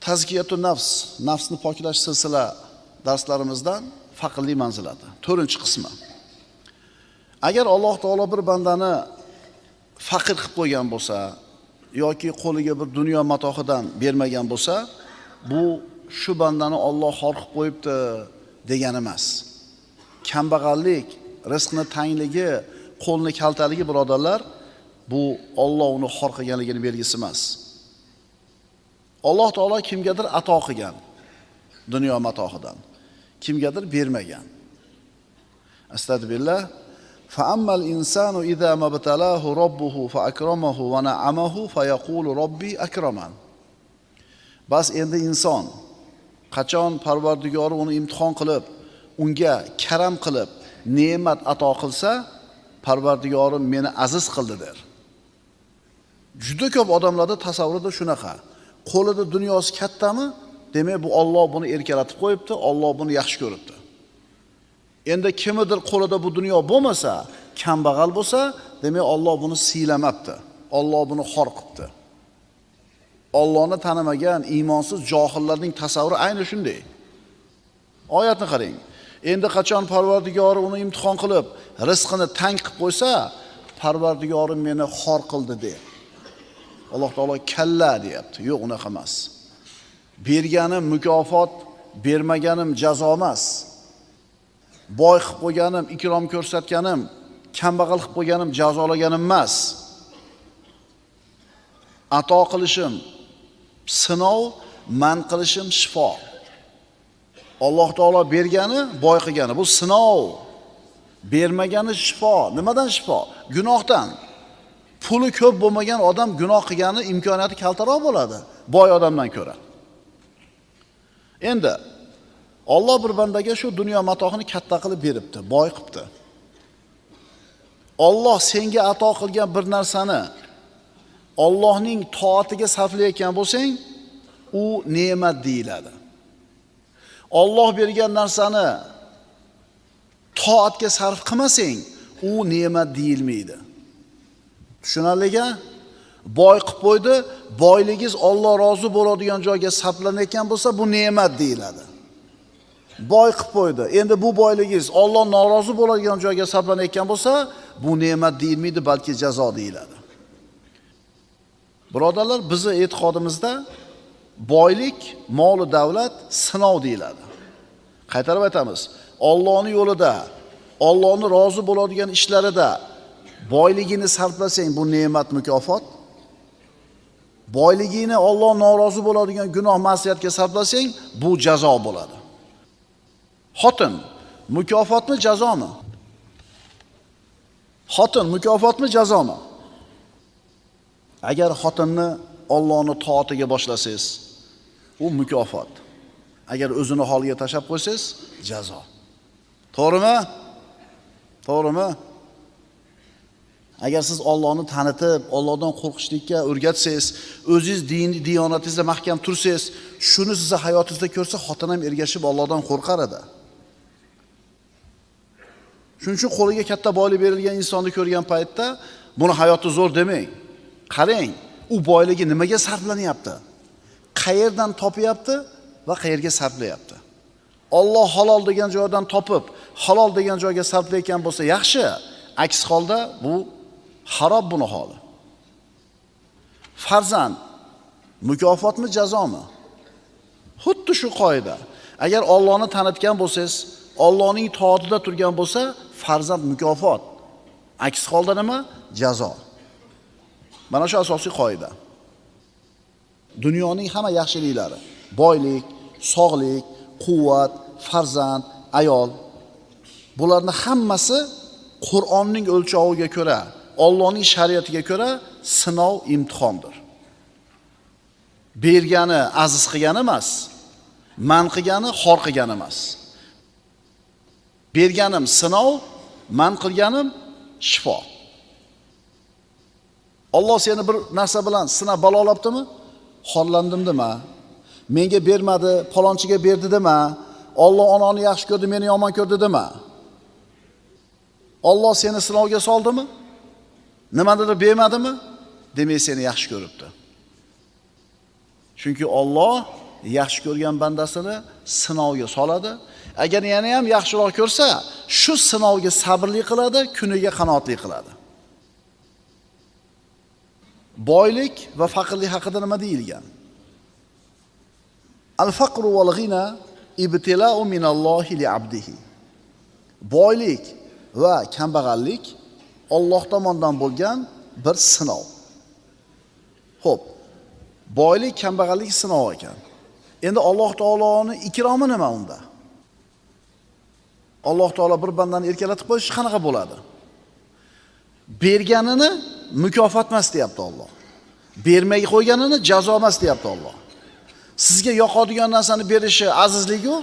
Tazkiyatun nafs, nafsni poklash silsila darslarimizdan faqrli manzilati 4-qismi. Agar Alloh taolo bir bandani faqir qilib qo'ygan bo'lsa yoki qo'liga bir dunyo matohidan bermagan bo'lsa, bu shu bandani Alloh xor qilib qo'yibdi degani emas. Kambag'allik, rizqni tangligi, qo'lni kaltaligi birodarlar, bu Alloh uni xor qilganligining belgisi emas. Alloh taolo kimgadir ato qilgan dunyo matohidan, kimgadir bermagan. Astagfirullah. Fa ammal insanu idza mabtalahu robbuhu fa akramahu va na'amahu fa yaqulu robbi akraman. Bas endi inson qachon Parvardigori uni imtihon qilib, unga karam qilib, ne'mat ato qilsa, Parvardigorim meni aziz qildi der. Juda ko'p odamlarda tasavvurida shunaqa. Qo'lida dunyosi kattami? Demak, bu Alloh buni erkalatib qo'yibdi, Alloh buni yaxshi ko'ribdi. Endi kimdir qo'lida bu dunyo bo'lmasa, kambag'al bo'lsa, demak Alloh buni siylamabdi. Alloh buni xor qilibdi. Allohni tanimagan iymonsiz johillarning tasavvuri ayni shunday. Oyatni qarang. Endi qachon Parvardigori uni imtihon qilib, rizqini tang qilib qo'ysa, Parvardigorim meni xor qildi der. Alloh taolo kalla deyapti. Yo'q, unaqa emas. Berganim mukofot, bermaganim jazo emas. Boy qilib qo'yganim, ikrom ko'rsatganim, kambag'al qilib qo'yganim jazolaganim emas. Ato qilishim sinov, man qilishim shifo. Alloh taolo bergani, boy qilgani bu sinov. Bermagani shifo. Nimadan shifo? Gunohdan. Puli ko'p bo'lmagan odam gunoh qilgani imkoniyati kaltaroq bo'ladi boy odamdan ko'ra. Endi Alloh bir bandaga shu dunyo matohini katta qilib beribdi, boy qilibdi. Alloh senga ato qilgan bir narsani Allohning toatiga sarflayotgan bo'lsang, u ne'mat deyiladi. Alloh bergan narsani toatga sarf qilmasang, u ne'mat deyilmaydi. Tushunarliga? Boy qilib qo'ydi, boyligingiz Alloh rozi bo'ladigan joyga sarflanayotgan bo'lsa, bu ne'mat deyiladi. Boy qilib qo'ydi. Endi bu boyligingiz Alloh norozi bo'ladigan joyga sarflanayotgan bo'lsa, bu ne'mat deyilmaydi, balki jazo deyiladi. Birodarlar, bizning e'tiqodimizda boylik, mol va davlat sinov deyiladi. Qaytarib aytamiz. Allohning yo'lida, Allohning rozi bo'ladigan ishlarida boyligini sarflasang, bu ne'mat mukofot. Boyligini Alloh norozi bo'ladigan gunoh ma'siyatga sarflasang, bu jazo bo'ladi. Xotin mukofotmi, jazomi? Xotin mukofotmi, jazomi? Agar xotinni Allohning toatiga boshlasangiz, u mukofot. Agar o'zini holiga tashab qo'ysangiz, jazo. To'g'rimi? To'g'rimi? Agar siz Allohni tanitib, Allohdan qo'rqishlikka o'rgatsangiz, o'zingiz diyonatingizda mahkam tursangiz, shuni sizning hayotingizda ko'rsa, xotin ham ergashib Allohdan qo'rqar edi. Shuning uchun qo'liga katta boylik berilgan insonni ko'rgan paytda buni hayoti zo'r demang. Qarang, u boyligi nimaga sarflanyapti? Qayerdan topyapti va qayerga sarflayapti? Alloh halol degan joydan topib, halol degan joyga sarflayotgan bo'lsa yaxshi. Aks holda bu harob buni holi. Farzand mukofotmi, jazomi? Xuddi shu qoida. Agar Allohni tanitgan bo'lsangiz, Allohning toatida turgan bo'lsa, farzand mukofot. Aks holda nima? Jazo. Mana shu asosiy qoida. Dunyoning hamma yaxshiliklari, boylik, sog'lik, quvvat, farzand, ayol, bularni hammasi Qur'onning o'lchoviga ko'ra, Allohning shariatiga ko'ra sinov, imtihondir. Bergani aziz qilgani emas, man qilgani xor qilgani emas. Berganim sinov, man qilganim shifo. Alloh seni bir narsa bilan sinab balolabdimi? Xorlandim dema. Menga bermadi, palonchiga berdi dema. Alloh onani yaxshi ko'rdi, meni yomon ko'rdi dema. Alloh seni sinovga soldimi? Nimanidir bermadimi? Demak, seni yaxshi ko'ribdi. Chunki Alloh yaxshi ko'rgan bandasini sinovga soladi. Agar yana ham yaxshiroq ko'rsa, shu sinovga sabrli qiladi, kuniga qanoatli qiladi. Boylik va faqirlik haqida nima deyilgan? Al-faqru wal ghina ibtila'u minallohi li'abdihi. Boylik va kambag'allik Alloh tomonidan bo'lgan bir sinov. Xo'p, boylik, kambag'allik sinov ekan. Endi Alloh taoloning ikromi nima unda? Alloh taolo bir bandani erkalatib qo'yish qanaqa bo'ladi? Berganini mukofot emas deyapti Alloh. Bermay qo'yganini jazo emas deyapti Alloh. Sizga yoqadigan narsani berishi azizlik-ku,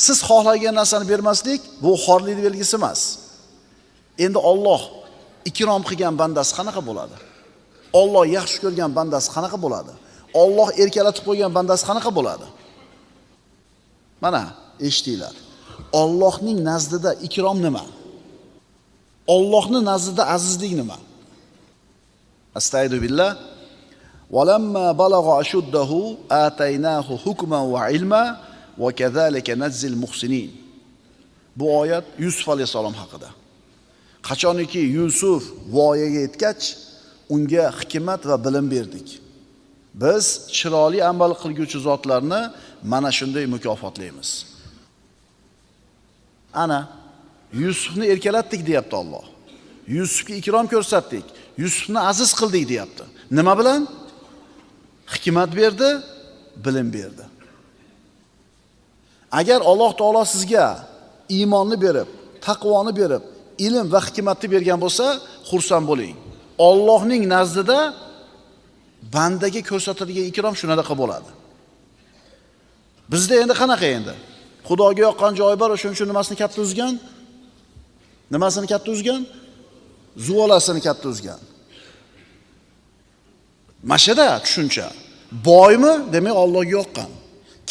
siz xohlagan narsani bermaslik bu xorlikning belgisi emas. Endi Alloh ikrom qilgan bandasi qanaqa bo'ladi? Alloh yaxshi ko'rgan bandasi qanaqa bo'ladi? Alloh erkalatib qo'ygan bandasi qanaqa bo'ladi? Mana eshitinglar. Allohning nazdida ikrom nima? Allohning nazdida azizlik nima? Astagfiru billah. Walamma balagha ashuddahu ataynahu hukman wa ilma wa kadhalika najzil muhsinin. Bu oyat Yusuf alayhisalom haqida. Qachoniki Yusuf voyaga yetgach, unga hikmat va bilim berdik. Biz chiroyli amal qilguvchi zotlarni mana shunday mukofotlaymiz. Ana Yusufni erkalatdik deyapti Alloh. Yusufga ikrom ko'rsatdik. Yusufni aziz qildik deyapti. Nima bilan? Hikmat berdi, bilim berdi. Agar Alloh taolo sizga iymonni berib, taqvoni berib, ilm va hikmatni bergan bo'lsa, xursand bo'ling. Allohning nazdida bandaga ko'rsatilgan ikrom shunaqa bo'ladi. Bizda endi qanaqa endi? Xudoga yoqqan joyi bor, shuning uchun nimasini katta uzgan? Nimasini katta uzgan? Zuvolasini katta uzgan. Mashada tushuncha. Boymi, demak Allohga yoqqan.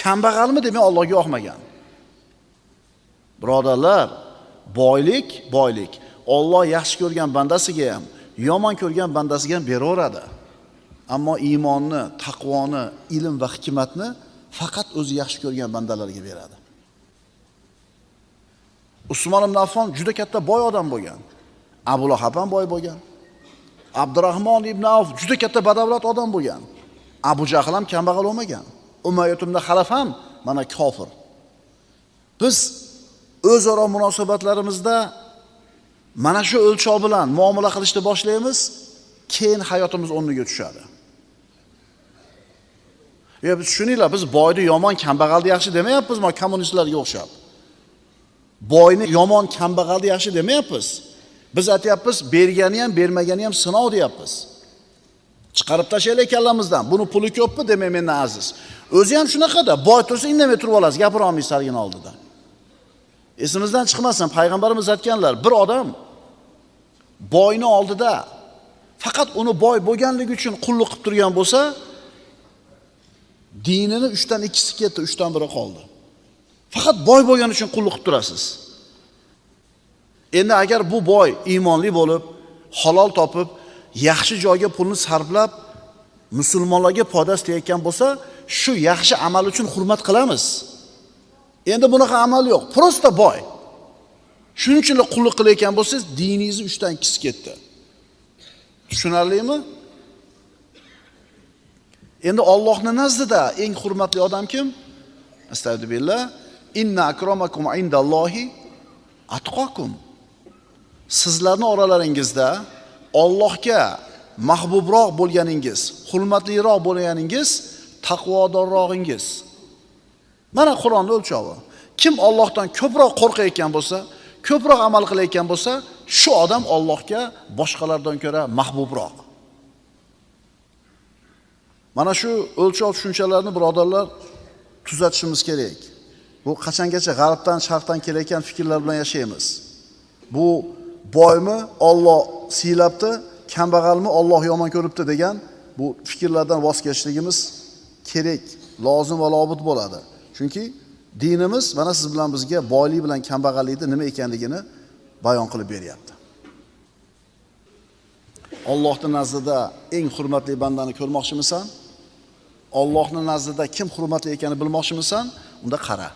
Kambag'almi, demak Allohga yoqmagan. Birodarlar, boylik. Alloh yaxshi ko'rgan bandasiga ham, yomon ko'rgan bandasiga ham beraveradi. Ammo iymonni, taqvoni, ilm va hikmatni faqat o'zi yaxshi ko'rgan bandalarga beradi. Usmon ibn Affon juda katta boy odam bo'lgan. Abu Lahab ham boy bo'lgan. Abdurrahmon ibn Avf juda katta badavlat odam bo'lgan. Abu Jahl ham kambag'al bo'lmagan. Umayyah ibn Xalaf ham mana kofir. Biz o'zaro munosabatlarimizda mana shu o'lchov bilan muomala qilishni boshlaymiz, keyin hayotimiz o'rniga tushadi. Biz tushuninglar, biz boyni yomon, kambag'alni yaxshi demayapmiz, men kommunistlarga o'xshab. Boyni yomon, kambag'alni yaxshi demayapmiz. Biz aytyapmiz, bergani ham, bermagani ham sinov deyapmiz. Chiqarib tashlaylik kallamizdan. Buni puli ko'pmi demay mendan aziz. O'zi ham shunaqada, boy tursa indamay turib olasiz, gapira olmaysiz sargina oldida. Esimizdan chiqmasin, payg'ambarimiz aytganlar, bir odam boyni oldida faqat uni boy bo'lganligi uchun qulluq qilib turgan bo'lsa, dinini 3dan 2si ketdi, 3dan 1 qoldi. Faqat boy bo'lgani uchun qulluq qilib turasiz. Endi agar bu boy iymonli bo'lib, halol topib, yaxshi joyga pulni sarflab, musulmonlarga foydasi tegayotgan bo'lsa, shu yaxshi amal uchun hurmat qilamiz. Endi bunaqa amal yo'q, prosta boy. Shuning uchun qulluq qilayotgan bo'lsangiz, diningizni 3dan 2si ketdi. Tushunarlimi? Endi Allohning nazdida eng hurmatli odam kim? Astagfirullah. Inna akramakum indallohi atqakum. Sizlarning oralaringizda Allohga mahbubroq bo'lganingiz, hurmatliroq bo'lganingiz, taqvodorrogingiz. Mana Qur'onning o'lchovi. Kim Allohdan ko'proq qo'rqayotgan bo'lsa, ko'proq amal qilayotgan bo'lsa, shu odam Allohga boshqalardan ko'ra mahbubroq. Mana shu o'lchov tushunchalarni birodarlar tuzatishimiz kerak. Bu qachongacha g'arbdan, sharqdan kelayotgan fikrlar bilan yashaymiz. Bu boymi Alloh siylabdi, kambag'almi Alloh yomon ko'ribdi degan bu fikrlardan voz kechishligimiz kerak, lozim va lobud bo'ladi. Chunki dinimiz mana siz bilan bizga boylik bilan kambag'allikning nima ekanligini bayon qilib beryapti. Allohning nazdida eng hurmatli bandani ko'rmoqchimisan? Allohning nazdida kim hurmatli ekanini bilmoqchimisan? Unda qara.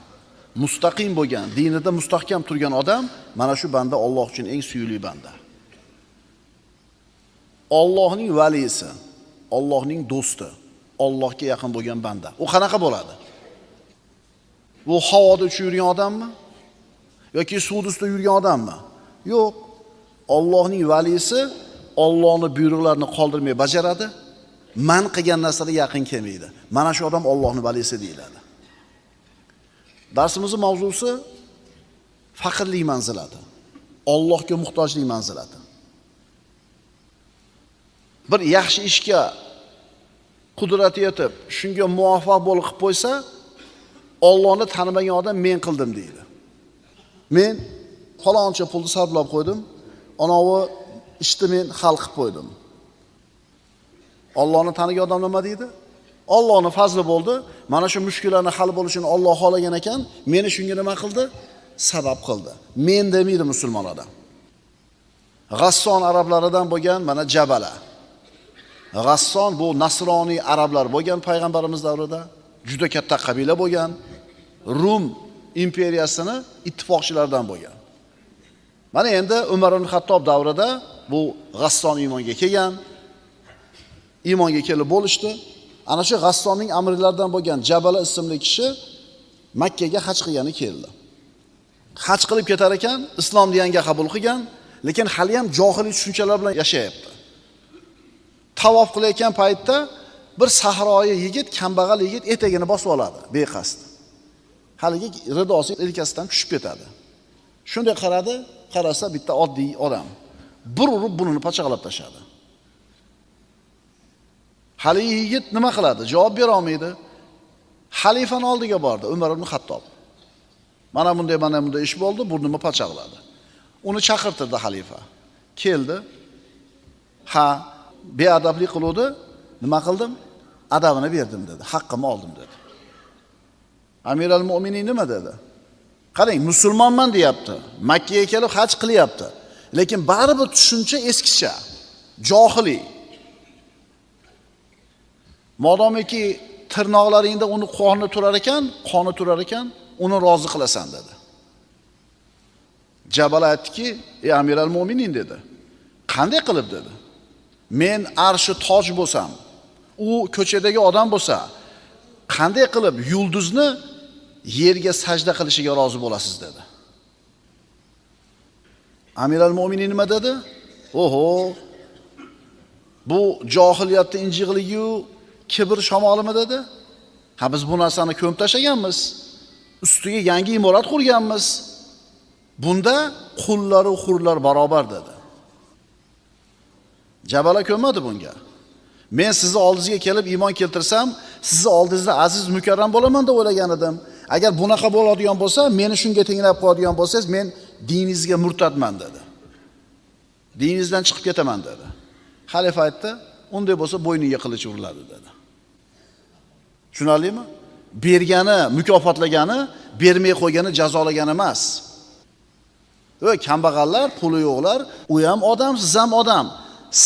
Mustaqim bo'lgan, dinida mustahkam turgan odam mana shu banda Alloh uchun eng suyukli banda. Allohning valisi, Allohning do'sti, Allohga yaqin bo'lgan banda. U qanaqa bo'ladi? U havoda uchib yurgan odammi? Yoki suv ustida yurgan odammi? Yo'q. Allohning valisi Allohning buyruqlarini qoldirmay bajaradi. Man qilgan narsaga yaqin kelmaydi. Mana shu odam Allohning valisi deyiladi. Darsimizning mavzusi faqirlik manzilati. Allohga muhtojlik manzilati. Bir yaxshi ishga qudrati yetib, shunga muvaffaq bo'lib qilib qo'ysa, Allohni tanimagan odam men qildim deydi. Men faloncha pulni sarflab qo'ydim, anavi ishni men hal qilib qo'ydim. Allohni tanigan odam nima deydi? Allohning fazli bo'ldi. Mana shu mushkullarni hal bo'lishini Alloh xohlagan ekan, meni shunga nima qildi? Sabab qildi. Men demaydi musulmon odam. G'asson arablaridan bo'lgan mana Jabala. G'asson bu nasroniy arablar bo'lgan payg'ambarimiz davrida, juda katta qabila bo'lgan, Rum imperiyasini ittifoqchilaridan bo'lgan. Mana endi Umar ibn Xattob davrida bu G'asson iymonga kelgan, iymonga kelib bo'lishdi. Ana shu G'assonning amirlaridan bo'lgan Jabala ismli kishi Makkaga haj qilgani keldi. Haj qilib ketar ekan, islom deganiga qabul qilgan, lekin hali ham johiliy tushunchalar bilan yashayapti. Tavof qilayotgan paytda bir sahroyi yigit, kambag'al yigit etagini bosib oladi beqasd. Haligi ridosi yelkasidan tushib ketadi. Shunday qarasa bitta oddiy odam. Bir urib bunini pachaqlab tashladi. Haligi yigit nima qiladi? Javob bera olmaydi. Xalifaning oldiga bordi, Umar ibn Xattob. Mana bunday ish bo'ldi, burnimni pachaqladi. Uni chaqirtirdi xalifa. Keldi. Ha, beadablik qiluvdi. Nima qildim? Adabini berdim dedi. Haqqimni oldim dedi. Amir al-Mu'minin nima dedi? Qarang, musulmonman deyapti. Makka ga kelib haj qilyapti. Lekin baribir tushuncha eskicha, johiliy. Modomiki tirnoqlaringda uni qoni turar ekan, uni rozi qilasan dedi. Jabal aytdiki, "Ey Amir al-Mu'minin" dedi. "Qanday qilib?" dedi. "Men arshi toj bo'lsam, u ko'chadagi odam bo'lsa, qanday qilib yulduzni yerga sajda qilishiga rozi bo'lasiz?" dedi. Amir al-Mu'minin nima dedi? "Oho, bu johiliyatning injiqligi, kibr shamolimi?" dedi. "Ha, biz bu narsani ko'mib tashlaganmiz. Ustiga yangi imorat qurganmiz. Bunda qullar va hurlar barobar" dedi. Jabala ko'nmadi bunga. "Men sizni oldingizga kelib iymon keltirsam, sizni oldingizda aziz mukarram bo'laman deb o'ylagan edim. Agar bunaqa bo'ladigan bo'lsa, meni shunga tenglab qo'yadigan bo'lsangiz, men diningizga murtadman" dedi. "Diningizdan chiqib ketaman" dedi. Xalifa aytdi, "Unday bo'lsa bo'yniga qilich uriladi" dedi. Tushunarlimi? Bergani mukofotlagani, bermay qo'ygani jazolagani emas. Kambag'allar, puli yo'qlar, u ham odam, siz ham odam.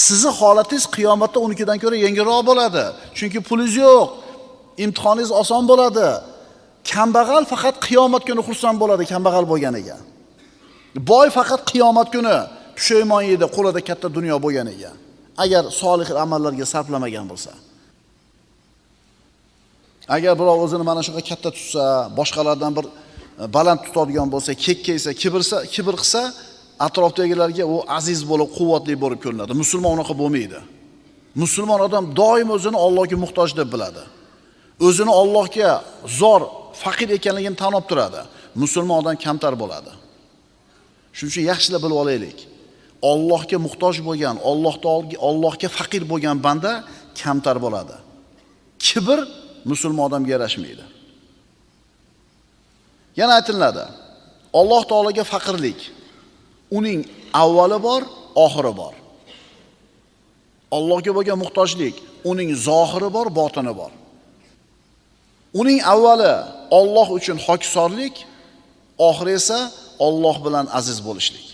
Sizni holatingiz qiyomatda unikidan ko'ra yengilroq bo'ladi. Chunki pulingiz yo'q. Imtihoningiz oson bo'ladi. Kambag'al faqat qiyomat kuni xursand bo'ladi kambag'al bo'lganiga. Boy faqat qiyomat kuni pushaymon yeydi, qo'lida katta dunyo bo'lganiga. Agar solih amallarga sarflamagan bo'lsa. Agar birov o'zini mana shunaqa katta tutsa, boshqalardan bir baland tutadigan bo'lsa, kekkaysa, kibr qilsa, atrofdagilarga u aziz bo'lib, quvvatli bo'lib ko'rinadi. Musulmon unaqa bo'lmaydi. Musulmon odam doim o'zini Allohga muhtoj deb biladi. O'zini Allohga zor, faqir ekanligini tan olib turadi. Musulmon odam kamtar bo'ladi. Shuning uchun yaxshilab bilib olaylik. Allohga muhtoj bo'lgan, Allohga faqir bo'lgan banda kamtar bo'ladi. Kibr musulmon odamga yarashmaydi. Yana aytiladi, Alloh taolaga faqirlik, uning avvali bor, oxiri bor. Allohga bo'lgan muhtojlik, uning zohiri bor, botini bor. Uning avvali Alloh uchun hokisorlik, oxiri esa Alloh bilan aziz bo'lishlik.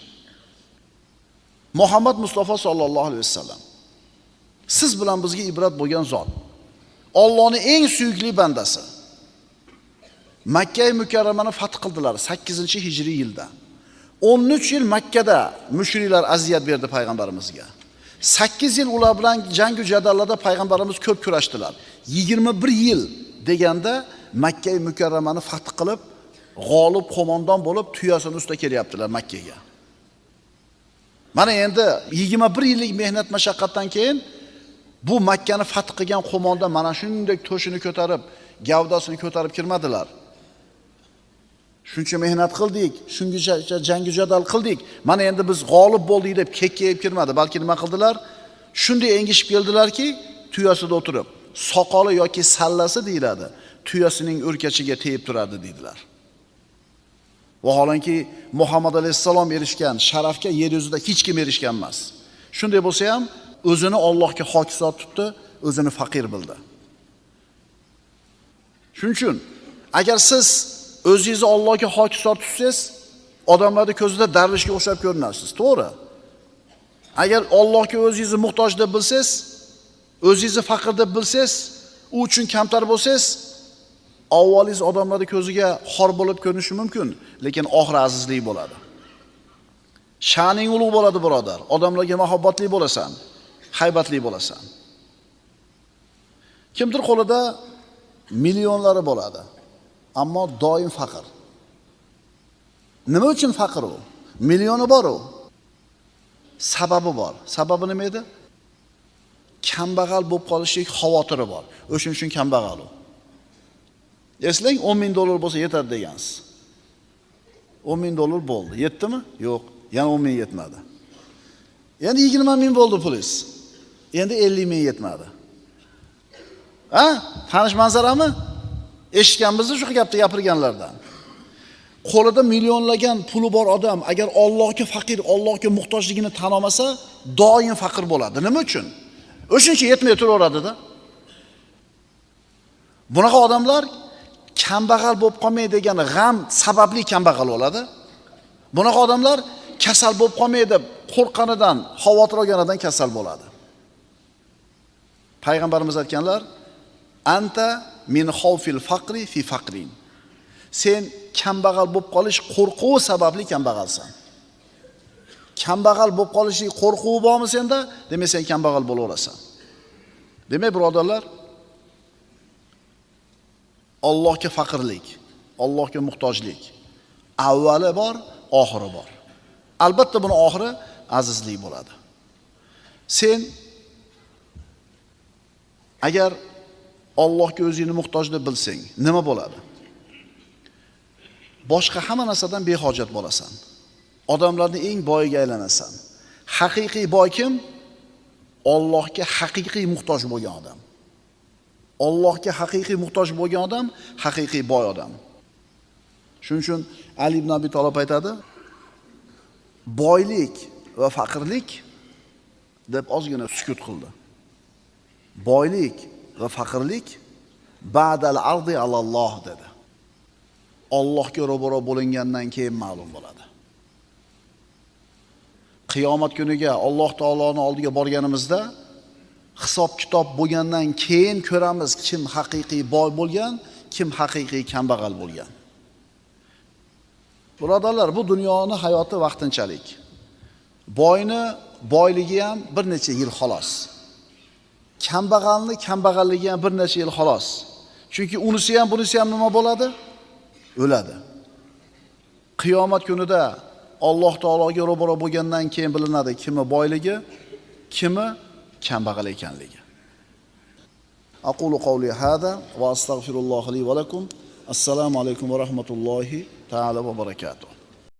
Muhammad Mustafa sallallohu alayhi vasallam siz bilan bizga ibrat bo'lgan zot. Allohning eng suyukli bandasi. Makka mukarramani fath qildilar 8-hijriy yilda. 13 yil Makkada mushriklar aziyat berdi payg'ambarimizga. 8 yil ular bilan jangu jadallarda payg'ambarimiz ko'p kurashdilar. 21 yil deganda Makka mukarramani fath qilib, g'olib qo'mondon bo'lib tuyasini ustida kelyaptilar Makkaga. Mana endi 21 yillik mehnat mashaqqatdan keyin bu Makkani fath qilgan qo'mondon mana shunday to'shini ko'tarib, gavdasini ko'tarib kirmadilar. Shuncha mehnat qildik, shuncha jangi jadal qildik. Mana endi biz g'olib bo'ldik deb kekkayib kirmadi, balki nima qildilar? Shunday engishib keldilarki, tuyasida o'tirib, soqoli yoki sallasi deyiladi, tuyasining o'rkachiga tegib turadi deydilar. Vaholanki Muhammad alayhisalom erishgan sharafga yer yuzida hech kim erishgan emas. Shunday bo'lsa ham o'zini Allohga hokisor tutdi, o'zini faqir bildi. Shuning uchun agar siz o'zingizni Allohga hokisor tutsangiz, odamlarning ko'zida darvishga o'xshab ko'rinasiz, to'g'ri? Agar Allohga o'zingizni muhtoj deb bilsangiz, o'zingizni faqir deb bilsangiz, u uchun kamtar bo'lsangiz, avvalingiz odamlarning ko'ziga xor bo'lib ko'rinishi mumkin, lekin oxiri azizlik bo'ladi. Sha'ning ulug' bo'ladi, birodar. Odamlarga muhabbatli bo'lasan, haybatli bo'lasan. Kimdir qo'lida millionlari bo'ladi, ammo doim faqir. Nima uchun faqir u? Millioni bor u. Sababi bor. Sababi nima edi? Kambag'al bo'lib qolishlik xavotiri bor. O'shuning uchun kambag'al u. Eslang, $10,000 bo'lsa yetadi degansiz. $10,000 bo'ldi. Yetdimi? Yo'q, yana 10,000 yetmadi. Endi 20,000 bo'ldi pulingiz. Endi 50,000 yetmadi. Ha? Tanish manzarami? Eshitganmiz shu gapni gapirganlardan. Qo'lida millionlagan puli bor odam agar Allohga faqir, Allohga muhtojligini tan olmasa, doim faqir bo'ladi. Nima uchun? O'shuncha yetmay turaveradi-da. Bunaqa odamlar kambag'al bo'lib qolmay degan g'am sababli kambag'al bo'ladi. Bunaqa odamlar kasal bo'lib qolmay deb qo'rqqanidan, xavotir olganidan kasal bo'ladi. Payg'ambarimiz aytganlar: "Anta min xawfil faqri fi faqrin." Sen kambag'al bo'lib qolish qo'rquvi sababli kambag'alsan. Kambag'al bo'lib qolishning qo'rquvi bormi senda? Demak, sen kambag'al bo'laverasan. Demak, birodarlar, Allohga faqirlik, Allohga muhtojlik avvali bor, oxiri bor. Albatta buni oxiri azizlik bo'ladi. Sen agar Allohga o'zingni muhtoj deb bilsang, nima bo'ladi? Boshqa hamma narsadan behojat bo'lasan. Odamlarning eng boyiga aylanasan. Haqiqiy boy kim? Allohga haqiqiy muhtoj bo'lgan odam. Allohga haqiqiy muhtoj bo'lgan odam haqiqiy boy odam. Shuning uchun Ali ibn Abi Talib aytadi: boylik va faqirlik deb ozgina sukut qildi. Boylik va faqirlik ba'dal ardi alalloh dedi. Allohga ro'baro bo'lingandan keyin ma'lum bo'ladi. Qiyomat kuniga Alloh taoloning oldiga borganimizda hisob kitob bo'lgandan keyin ko'ramiz kim haqiqiy boy bo'lgan, kim haqiqiy kambag'al bo'lgan. Birodarlar, bu dunyoning hayoti vaqtinchalik. Boyni boyligi ham bir necha yil xolos. Kambag'alni kambag'alligi ham bir necha yil xolos. Chunki unisi ham bunisi ham nima bo'ladi? O'ladi. Qiyomat kunida Alloh taologa ro'baro bo'lgandan keyin bilinadi kimi boyligi, kimi kambag'al ekanligi. Aqulu qawli hada va astagfirulloh li va lakum. Assalomu alaykum va rahmatullohi ta'ala va barakatuh.